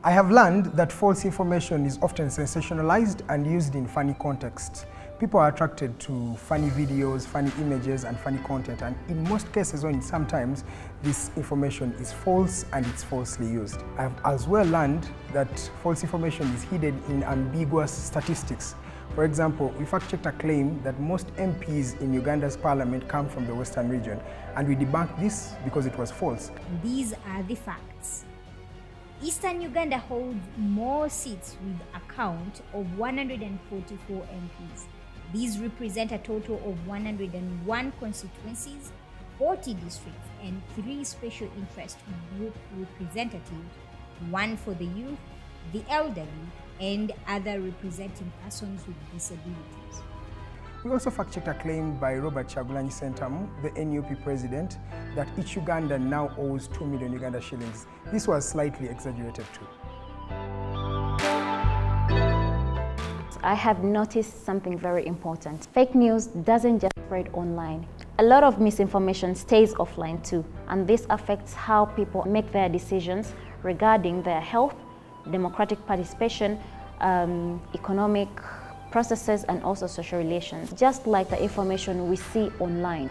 I have learned that false information is often sensationalized and used in funny contexts. People are attracted to funny videos, funny images, and funny content, and in most cases, or sometimes, this information is false and it's falsely used. I have as well learned that false information is hidden in ambiguous statistics. For example, we fact-checked a claim that most MPs in Uganda's parliament come from the Western region, and we debunked this because it was false. These are the facts. Eastern Uganda holds more seats with a count of 144 MPs. These represent a total of 101 constituencies, 40 districts, and 3 special interest group representatives, 1 for the youth, the elderly, and other representing persons with disabilities. We also fact-checked a claim by Robert Kyagulanyi Ssentamu, the NUP president, that each Ugandan now owes 2 million Uganda shillings. This was slightly exaggerated too. I have noticed something very important. Fake news doesn't just spread online. A lot of misinformation stays offline too, and this affects how people make their decisions regarding their health, democratic participation, economic processes, and also social relations, just like the information we see online.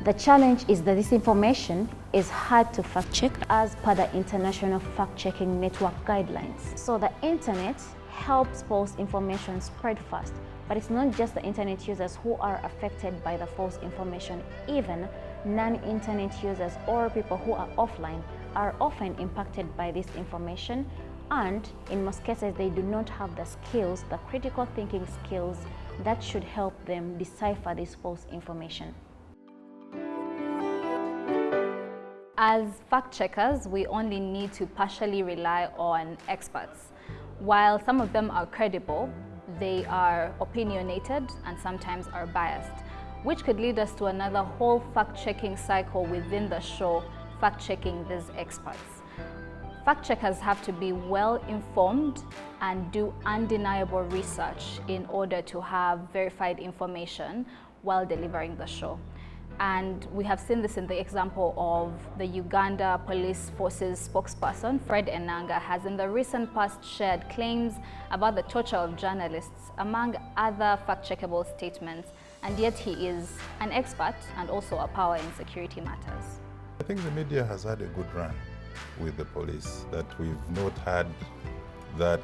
The challenge is that this information is hard to fact-check as per the International Fact-Checking Network guidelines. So the internet helps false information spread fast, but it's not just the internet users who are affected by the false information. Even non-internet users or people who are offline are often impacted by this information, and in most cases they do not have the skills, the critical thinking skills that should help them decipher this false information. As fact checkers, we only need to partially rely on experts. While some of them are credible, they are opinionated and sometimes are biased, which could lead us to another whole fact-checking cycle within the show, fact-checking these experts. Fact-checkers have to be well-informed and do undeniable research in order to have verified information while delivering the show. And we have seen this in the example of the Uganda Police Force's spokesperson, Fred Enanga, has in the recent past shared claims about the torture of journalists, among other fact-checkable statements, and yet he is an expert and also a power in security matters. I think the media has had a good run with the police, that we've not had that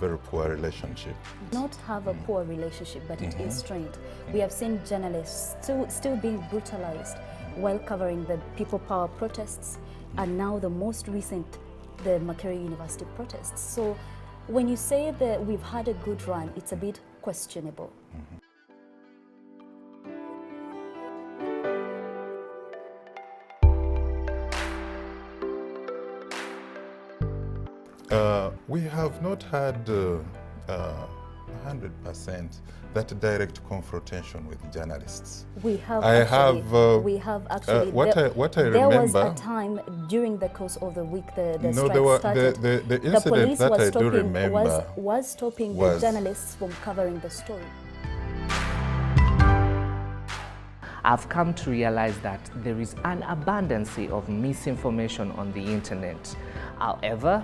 very poor relationship. Not have a poor relationship, but it is strained. We have seen journalists still being brutalized while covering the people power protests, and now the most recent, the Makerere University protests. So when you say that we've had a good run, it's a bit questionable. We have not had 100% that direct confrontation with journalists. We have there was a time during the course of the week the strike started. The incident that I do remember was stopping the journalists from covering the story. I've come to realize that there is an abundance of misinformation on the internet. However,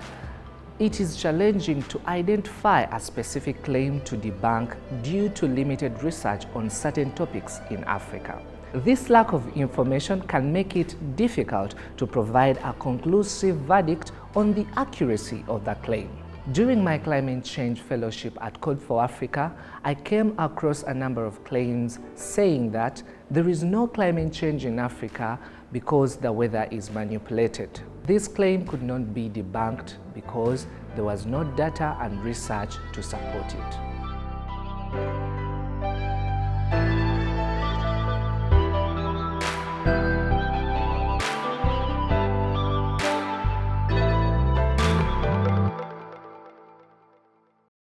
it is challenging to identify a specific claim to debunk due to limited research on certain topics in Africa. This lack of information can make it difficult to provide a conclusive verdict on the accuracy of the claim. During my climate change fellowship at Code for Africa, I came across a number of claims saying that there is no climate change in Africa because the weather is manipulated. This claim could not be debunked because there was no data and research to support it.